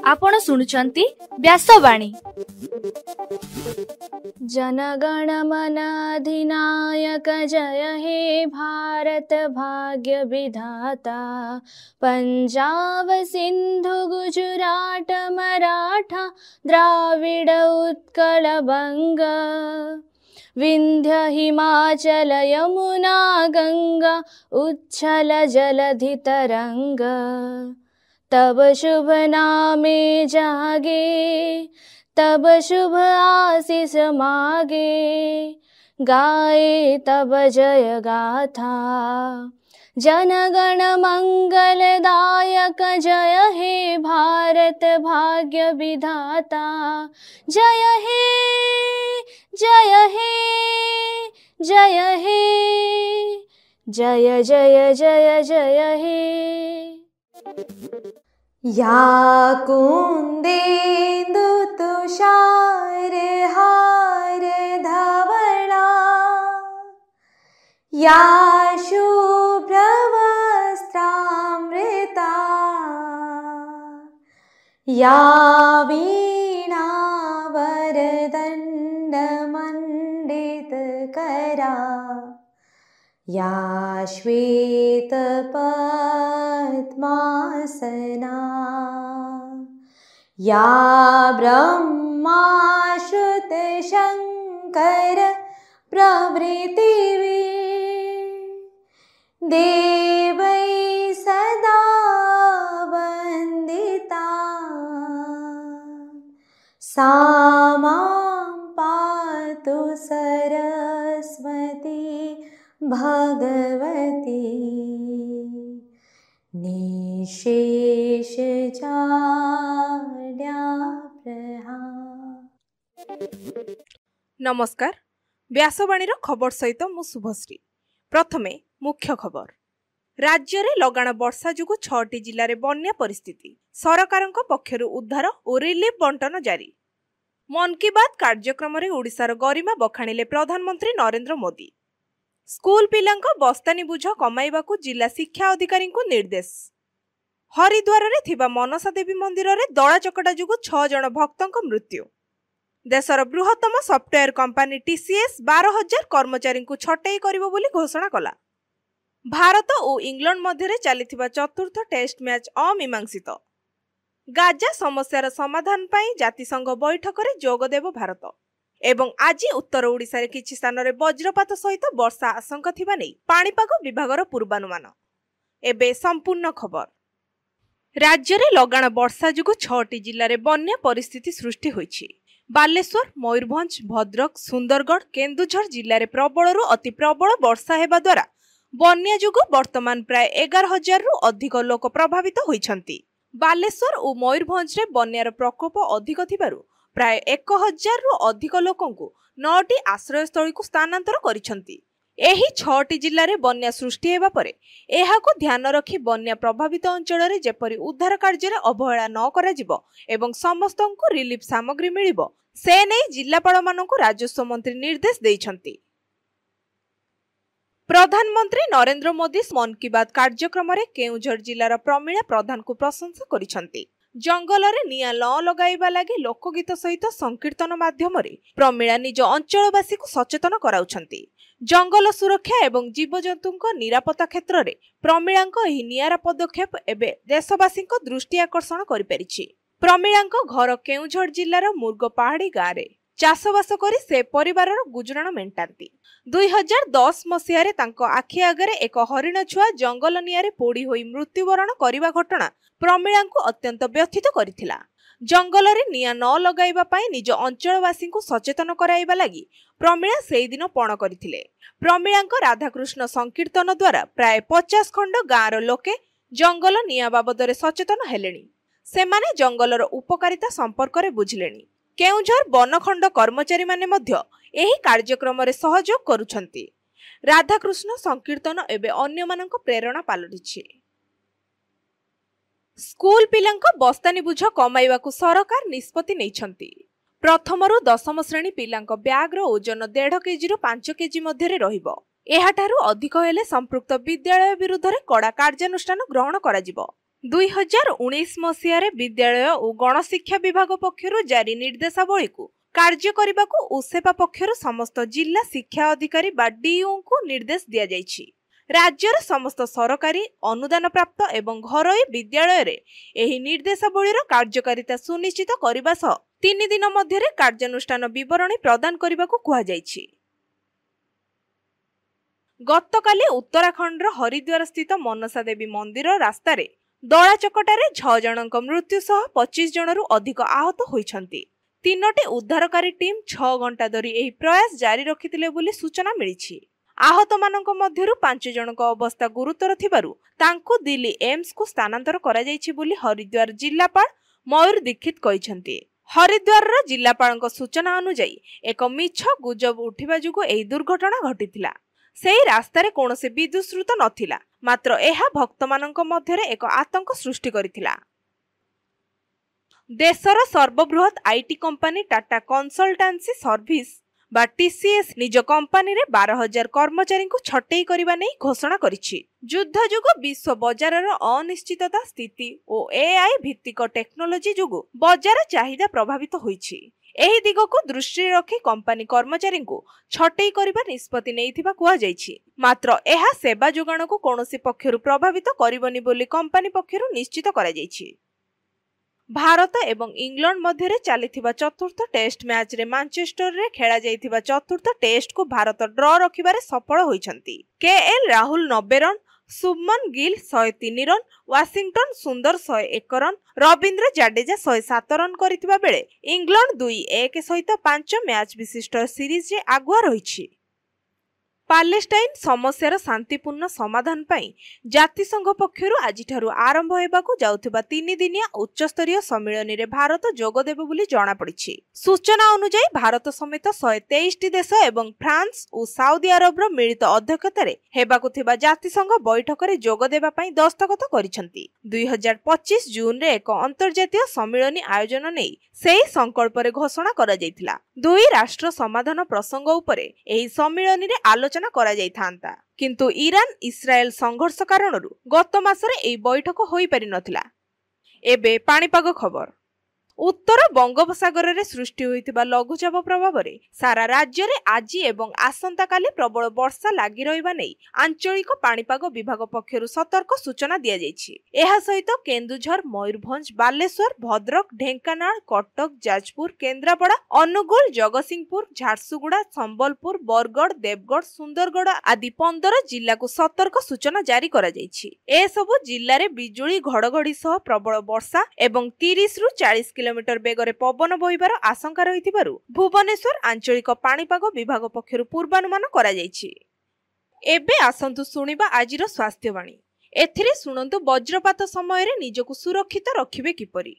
आपण सुनुचंती व्यासवाणी। जनगण मन अधिनायक जय हे भारत भाग्य विधाता। पंजाब सिंधु गुजरात मराठा द्राविड उत्कल बंग। विंध्य हिमाचल यमुना गंगा उच्छल जलधि तरंग। तब शुभ नामे जागे तब शुभ आशीष मागे। गाए तब जय गाथा जनगण मंगलदायक जय हे भारत भाग्य विधाता। जय हे जय हे जय हे जय जय जय जय हे। या कुंदेन्दु तुषार हार धवला। या शुभ्र वस्त्रामृता। या वीणा वरदंड मंडित करा। या श्वेत पद्मासना। या ब्रह्मा श्रुत शंकर प्रभृति देवै सदा वंदिता। सा मां पातु सरस्वती भगवती। निशेष नमस्कार। व्यासवाणी खबर सहित मु शुभश्री। प्रथमे मुख्य खबर। राज्य में लगाण वर्षा जुगु 6टी जिले में बन्या परिस्थिति। सरकार पक्षर उद्धार और रिलीफ बंटन जारी। मन की बात कार्यक्रम में ओडिशार गरिमा बखाणिले प्रधानमंत्री नरेंद्र मोदी। स्कूल पिलांको बस्तानी बुझ कमाइबाकू जिला शिक्षा अधिकारी को निर्देश। हरिद्वार रे थिबा मनसा देवी मंदिर रे दला चकटा जुगु 6 जन भक्तों मृत्यु। देशर बृहत्तम सॉफ्टवेयर कंपनी टीसीएस 12,000 कर्मचारी को छटाई करिबो बोली घोषणा कला। भारत और इंग्लैंड मध्य चलिथिबा चतुर्थ टेस्ट मैच अमीमांसित। गाजा समस्यार समाधान पाई जातिसंघ बैठक रे जोग देव भारत। एवं आज उत्तर ओडिशा रे किछि स्थान रे वज्रपात सहित वर्षा आशंका थिबा नै पाणीपाग विभागर पूर्वानुमान। एबे संपूर्ण खबर। राज्य रे लगाण वर्षा जुगु 6टी जिल्ला रे बन्या परिस्थिति सृष्टि होईछि। बालेश्वर, मयूरभंज, भद्रक, सुंदरगढ़, केन्दुझर जिल्ला रे प्रबलरु अति प्रबल वर्षा हेबा द्वारा बन्या जुगु वर्तमान प्राय 11,000 रु अधिक लोक प्रभावित होईछंती। बालेश्वर और मयूरभंज रे बन्यार प्रकोप अधिक थिबारु प्राय 1,000 रु अधिक लोकंकु 9टी आश्रयस्थली को स्थानांतर करिसंती। एही 6टी जिल्ला रे बन्या सृष्टि हेबा परे एहाको ध्यान रखी बन्या प्रभावित अंचल रे जेपरि उद्धार कार्य रे अवहेला न करा जिवो एवं समस्तंकु रिलीफ सामग्री मिलिबो से नै जिल्लापाल मानकु राजस्व मंत्री निर्देश दैछंती। प्रधानमंत्री नरेंद्र मोदी मन की बात कार्यक्रम रे केउझर जिल्लार प्रमिला प्रधान को प्रशंसा करिसंती। जंगल रे निया ल लगाइबा लागि लोकगीत सहित संकीर्तन माध्यम रे प्रमिला निज अंचलवासी को सचेतन कराउछंती। जंगल सुरक्षा एवं जीवजंतुଙ୍କ निरापत्ता क्षेत्र रे प्रमिलाଙ୍କ एही नियारा पदक्षेप एबे देशवासी दृष्टि आकर्षण करि परिछि। प्रमिलाଙ୍କ घर केउझर जिल्लार मुर्ग पहाड़ी गाँ रे चाषबास करी से परिवारर गुजराण मेंटांती। 2010 मसीह तांको आखि आगरे एक हरिण छुआ जंगल नियारे पोड़ी होई मृत्युवरण करिबा घटना प्रमिलाଙ୍କୁ अत्यंत व्यथित करिथिला। जंगल रे निया न लगाइबा पई निज अंचलवासी को सचेतन कराइबा लागि प्रमिला सेही दिन पण करिथिले। प्रमिलाଙ୍କ राधाकृष्ण संकीर्तन द्वारा प्राय 50 खंड गाँर लोके जंगल निया बाबदरे सचेतन हेलेनी। सेमाने जंगलर उपकारिता संपर्क रे बुझिलेनी। केउझर बनखंड कर्मचारी माने मध्य एही कार्यक्रम रे सहयोग करूछंती। राधाकृष्ण संकीर्तन एबे अन्य मानक प्रेरणा पालटिछि। स्कूल पिलांको बस्तानी बुझ कमाइबाकू सरकार निष्पत्ति नैछंती। प्रथम रु 10म श्रेणी पिलांको ब्याग रो ओजन 1.5 केजी रु 5 केजी मध्य रे रहिबो। एहाठारु अधिक हेले संपृक्त विद्यालय विरुद्ध रे कड़ा कार्यानुष्ठान ग्रहण कराजिबो। 2019 मसीहारे विद्यालय और गणशिक्षा विभाग पक्षरु जारी निर्देशावली को कार्य करबाकू उसेपा पक्षरु समस्त जिला शिक्षा अधिकारी बा डीओ को निर्देश दिया जायछि। राज्यर समस्त सरकारी अनुदान प्राप्त एवं घरोई विद्यालय रे एही निर्देशावलीर कार्यकारिता सुनिश्चित करबा सह 3 दिन मध्यरे कार्यानुष्ठान विवरणी प्रदान करबाकू कुहा जायछि। गतकाली उत्तराखंडर हरिद्वार स्थित मनसा देवी मंदिर रास्ता रे दला चकटारे 6 जनक मृत्यु सह 25 जनरु अधिक आहत होइछन्ति। 3टी उद्धारकारी टीम 6 घंटा धरी एही प्रयास जारी रखिथिले बोली सूचना मिलिछि। आहत मानक मध्यरु 5 जनक अवस्था गुरुतर थिबारु तांकु दिल्ली एम्स को स्थानांतर करा जायछि बोली हरिद्वार जिल्लापाल मयूर दीक्षित कहिछन्ति। हरिद्वार जिल्लापालक सूचना अनुसार एक मिछ गुजब उठिबा जुगु एही दुर्घटना घटिथिला। सेही रास्तारे कोनोसी विद्युत स्रोत नथिला, मात्र एहा भक्त मानक मध्यरे एक आतंक सृष्टि करिथिला। देशर सर्वबृहत IT company Tata consultancy service बा टीसीएस निज कंपनी रे 12,000 कर्मचारी को छटई करबा नै घोषणा करिछि। युद्ध जुग विश्व बजार अनिश्चितता स्थिति और एआई भित्तिक टेक्नोलोजी जुगु बजार चाहिदा प्रभावित होइछि। एही दिग को दृष्टि रखी कंपनी कर्मचारी को छटई करबा निष्पत्ति नैथिबा कुआ जायछि, मात्र एहा सेवा जोगाण को कोनोसी पक्षरु प्रभावित करबनी बोली कंपनी पक्षरु निश्चित करा जायछि। भारत एवं इंग्लैंड मध्य चलिथिबा चतुर्थ टेस्ट मैच रे मैनचेस्टर रे खेला जाइथिबा चतुर्थ टेस्ट को भारत ड्रॉ रखिबारे सफल होइछन्ति। KL Rahul 90 run, Shubman Gill 103 run, Washington Sundar 101 run, Ravindra Jadeja 107 run करिथिबा बेले इंग्लैंड 2-1 सहित 5 मैच विशिष्ट सीरीज रे आगुआ रहिछि। पालेस्टाइन समस्यार शांतिपूर्ण समाधान पाई जातिसंघ पक्षरु आजिठारु आरंभ हेबाकू जाउथिबा 3 दिनिया उच्चस्तरीय सम्मेलन रे भारत जोग देबो बोली जणा पड़िछि। सूचना अनुसार भारत समेत 123 देश एवं फ्रांस और सऊदी अरब रो मिलित अध्यक्षतार हेबाकू थिबा जातिसंघ बैठक रे जोग देबा पाई दस्तखत करिसंती। 2025 जून रे एक अंतर्जातीय सम्मेलन आयोजन नै सेही संकल्प रे घोषणा करा जायतिला। 2 राष्ट्र समाधान प्रसंग उपरे एही सम्मेलन रे आलोचना करा जायथांता, किंतु ईरान इस्राएल संघर्ष कारणरू गत मासरे एही बैठक होई पारि नथिला। एबे पाणीपाग खबर। उत्तर बंगोपसागर रे सृष्टि होइतिबा लघुचाप प्रभाव रे सारा राज्य रे आज एवं आसंता काली प्रबल वर्षा लागि रहिबा नै आंचलिक पाणीपाग विभाग पक्षरु सतर्क सूचना दिया जायछि। एहा सहित केन्दुझर, मयूरभंज, बालेश्वर, भद्रक, ढेंकानाल, कटक, जाजपुर, केन्द्रापड़ा, अनुगुल, जगतसिंहपुर, झारसुगुड़ा, संबलपुर, बरगढ़, देवगढ़, सुंदरगढ़ आदि 15 जिल्ला को सतर्क सूचना जारी करा जायछि। ए सबु जिल्ला रे बिजुली घड़घड़ी सह प्रबल वर्षा एवं 30 रु 40 किलोमीटर बेगरे पवन बहिबार आशंका रहिथिबारु भुवनेश्वर आंचलिक पाणीपाग विभाग पक्षरु पूर्वानुमान करा जायछि। एबे आसंतु सुनिबा आजिर स्वास्थ्यवाणी। एथिरे सुनंतु वज्रपात समय रे निजकु सुरक्षित रखिबे किपरि।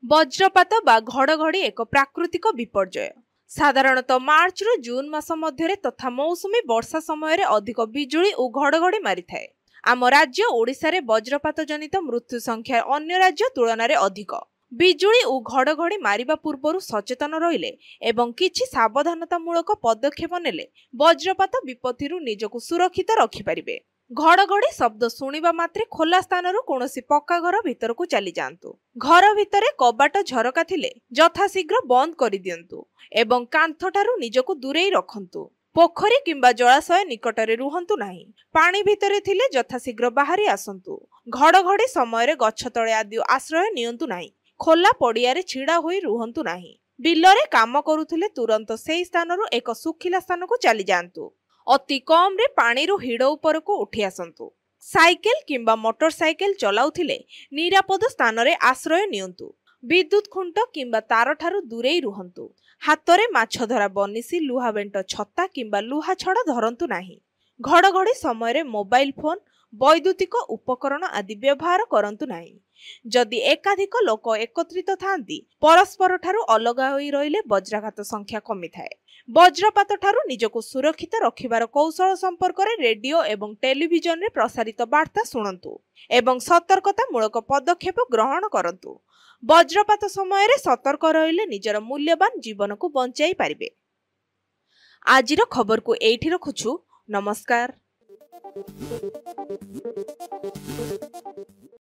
वज्रपात बा घड़घड़ी एक प्राकृतिक विपर्यय। साधारणतः मार्च रु जून मास मध्यरे तथा मौसुमी वर्षा समय रे अधिक बिजुली और घड़घड़ी मारिथाए। आम राज्य ओडिसा रे वज्रपात जनित मृत्यु संख्या अन्य राज्य तुलना रे अधिक। बिजुली और घड़घड़ी मारिबा पूर्वरु सचेतन रहिले एवं किछि सावधानतामूलक पदक्षेप नेले वज्रपात विपत्तिरु निजकु सुरक्षित रखि परिबे। घड़घड़ी शब्द सुनिबा मात्रे खोला स्थानरु कोनोसी पक्का घर भितरकु चली जांतु। घर भितरे कबाट झरका थिले यथाशीघ्र बंद करि दियंतु एवं कांथठारु निजकु दूरेई रखंतु। पोखरी किंबा जलाशय निकटरे रुहंतु नाही। पानी भितरे थिले यथाशीघ्र बाहरी आसंतु। घड़घड़ी समय रे गछ तळे आदि आश्रय नियंतु नाही। खोला पड़िया रे छिड़ा होई रुहंतु नाही। बिलरे काम करुथिले तुरंत सेही स्थानरु एक सुखिला स्थान को चली जांतु। अति कम रे पानी रो हिड़ ऊपर को उठी आसंतु। साइकेल किंबा मोटरसाइकेल चलाउथिले निरापद स्थान रे आश्रय नियंतु। विद्युत खुंट किंबा तार ठारू दूरेई रुहंतु। हातरे माछ धरा बनिसी, लुहा बेंट छत्ता किंबा लुहा छड़ा धरंतु नाही। घड़घड़ी समय रे मोबाइल फोन, वैद्युतिक उपकरण आदि व्यवहार करंतु नाही। जदि एकाधिक लोक एकत्रित थांती परस्पर ठारू अलगा होई रहिले वज्राघात संख्या कमी थाए। वज्रपात ठारू निजको सुरक्षित रखिबार कौशल संपर्क रे रेडियो एवं टेलीविजन रे प्रसारित वार्ता सुनंतु एवं सतर्कता मूलक पदक्षेप ग्रहण करंतु। वज्रपात समय रे सतर्क रहिले निजर मूल्यवान जीवन को बंचाई पारिबे। आजिर खबर को एठी रखुछु। नमस्कार।